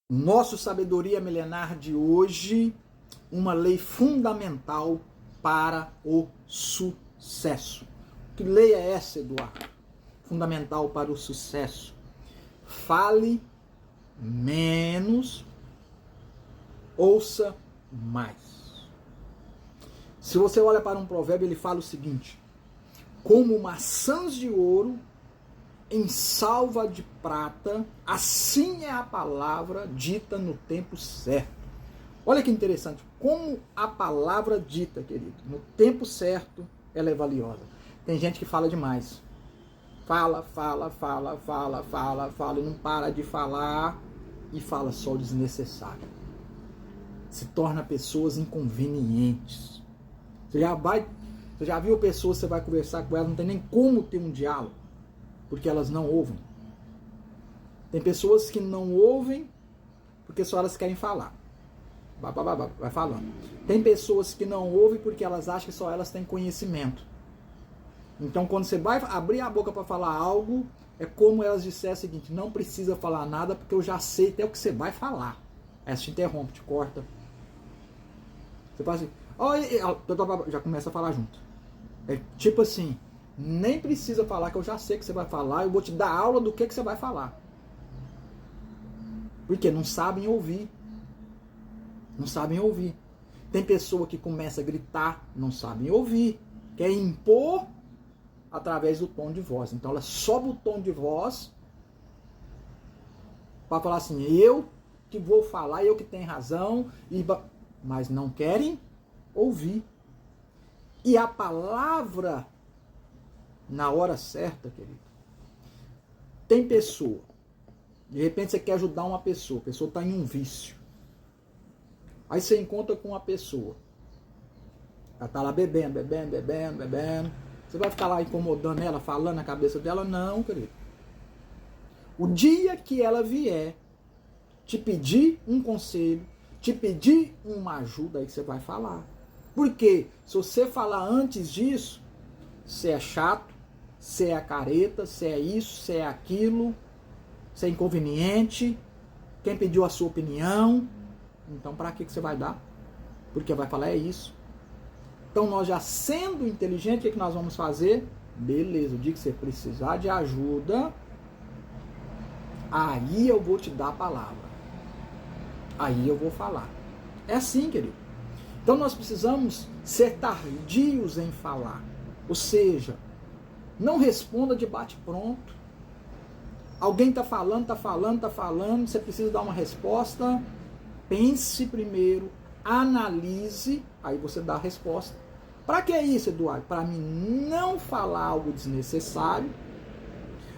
Nosso Sabedoria Milenar de hoje, uma lei fundamental para o sucesso. Que lei é essa, Eduardo? Fundamental para o sucesso. Fale menos, ouça mais. Se você olha para um provérbio, ele fala o seguinte: como maçãs de ouro em salva de prata, assim é a palavra dita no tempo certo. Olha que interessante, como a palavra dita, querido, no tempo certo, ela é valiosa. Tem gente que fala demais. Fala, e não para de falar e fala só o desnecessário. Se torna pessoas inconvenientes. Você já viu pessoas, você vai conversar com elas, não tem nem como ter um diálogo, porque elas não ouvem. Tem pessoas que não ouvem porque só elas querem falar. Vai falando. Tem pessoas que não ouvem porque elas acham que só elas têm conhecimento. Então, quando você vai abrir a boca para falar algo, é como elas disseram o seguinte: não precisa falar nada porque eu já sei até o que você vai falar. Aí você te interrompe, te corta. Você fala assim, já começa a falar junto. É tipo assim, nem precisa falar que eu já sei que você vai falar, eu vou te dar aula do que você vai falar. Porque não sabem ouvir. Não sabem ouvir. Tem pessoa que começa a gritar, não sabem ouvir. Quer impor através do tom de voz. Então ela sobe o tom de voz para falar assim, eu que vou falar, eu que tenho razão, mas não querem ouvir. E a palavra na hora certa, querido. Tem pessoa, de repente você quer ajudar uma pessoa, a pessoa está em um vício. Aí você encontra com uma pessoa, ela está lá bebendo. Você vai ficar lá incomodando ela, falando na cabeça dela? Não, querido. O dia que ela vier te pedir um conselho, te pedir uma ajuda, aí você vai falar. Porque se você falar antes disso, você é chato, você é careta, você é isso, você é aquilo, você é inconveniente, quem pediu a sua opinião, então para que você vai dar? Porque vai falar é isso. Então nós já sendo inteligente, o que nós vamos fazer? Beleza, o dia que você precisar de ajuda, aí eu vou te dar a palavra. Aí eu vou falar. É assim, querido. Então nós precisamos ser tardios em falar. Ou seja, não responda de bate-pronto. Alguém está falando, você precisa dar uma resposta. Pense primeiro, analise, aí você dá a resposta. Para que isso, Eduardo? Para mim não falar algo desnecessário,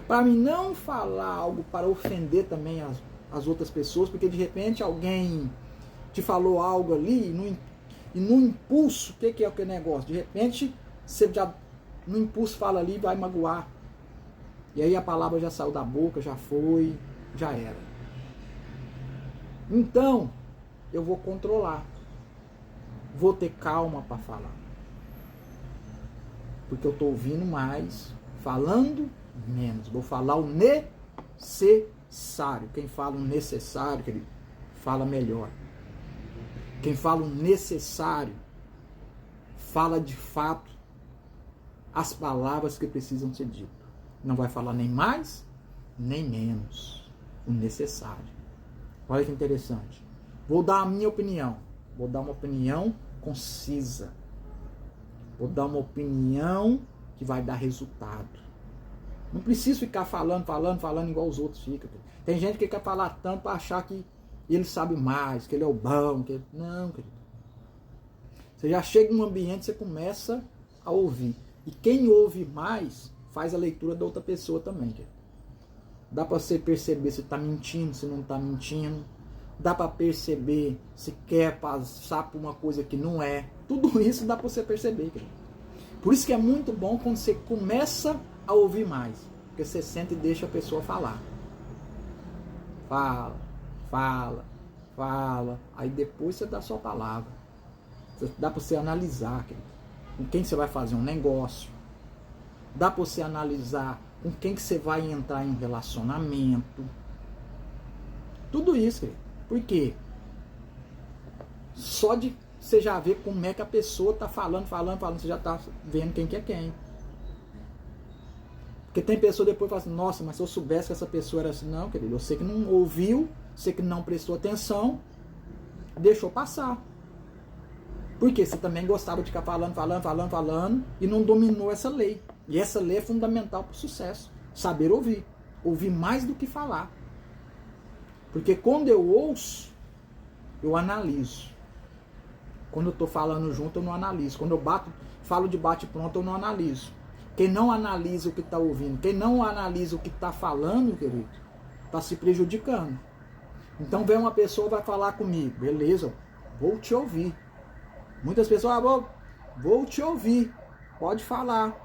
para mim não falar algo para ofender também as outras pessoas, porque de repente alguém te falou algo ali e no impulso, o que é aquele negócio? De repente você já no impulso fala ali e vai magoar. E aí a palavra já saiu da boca, já foi, já era. Então, eu vou controlar. Vou ter calma para falar. Porque eu estou ouvindo mais, falando menos. Vou falar o necessário. Quem fala o necessário, ele fala melhor. Quem fala o necessário, fala de fato as palavras que precisam ser ditas. Não vai falar nem mais, nem menos. O necessário. Olha que interessante. Vou dar a minha opinião. Vou dar uma opinião concisa. Vou dar uma opinião que vai dar resultado. Não preciso ficar falando igual os outros ficam. Tem gente que quer falar tanto para achar que ele sabe mais, que ele é o bom. Não, querido. Você já chega em um ambiente, você começa a ouvir. E quem ouve mais, faz a leitura da outra pessoa também. Querido. Dá para você perceber se está mentindo, se não está mentindo. Dá para perceber se quer passar por uma coisa que não é. Tudo isso dá para você perceber, querido. Por isso que é muito bom quando você começa a ouvir mais. Porque você senta e deixa a pessoa falar. Fala. Aí depois você dá a sua palavra. Dá para você analisar, querido, com quem você vai fazer um negócio. Dá para você analisar com quem que você vai entrar em relacionamento. Tudo isso, querido. Por quê? Só de você já ver como é que a pessoa tá falando, você já tá vendo quem que é quem. Porque tem pessoa depois que fala assim, nossa, mas se eu soubesse que essa pessoa era assim, não, querido, eu sei que não ouviu, sei que não prestou atenção, deixou passar. Porque você também gostava de ficar falando e não dominou essa lei. E essa lei é fundamental para o sucesso. Saber ouvir. Ouvir mais do que falar. Porque quando eu ouço, eu analiso. Quando eu estou falando junto, eu não analiso. Quando eu falo de bate-pronto, eu não analiso. Quem não analisa o que está ouvindo, quem não analisa o que está falando, querido, está se prejudicando. Então vem uma pessoa vai falar comigo, beleza, vou te ouvir. Muitas pessoas, vou te ouvir, pode falar.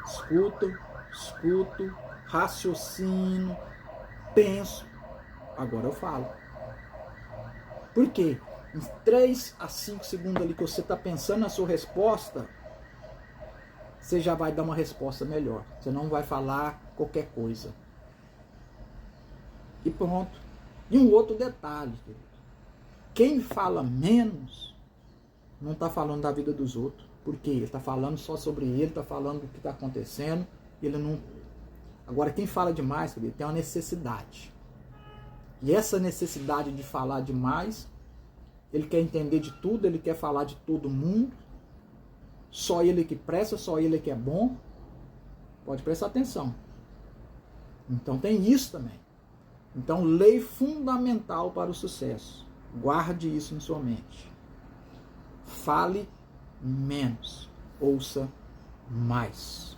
Escuto, raciocino, penso, agora eu falo. Por quê? Em 3 a 5 segundos ali que você está pensando na sua resposta, você já vai dar uma resposta melhor. Você não vai falar qualquer coisa. E pronto. E um outro detalhe, querido. Quem fala menos não está falando da vida dos outros. Por quê? Ele está falando só sobre ele, está falando do que está acontecendo. Ele não. Agora, quem fala demais, querido, tem uma necessidade. E essa necessidade de falar demais, ele quer entender de tudo, ele quer falar de todo mundo. Só ele que presta, só ele que é bom. Pode prestar atenção. Então tem isso também. Então, lei fundamental para o sucesso. Guarde isso em sua mente. Fale menos. Ouça mais.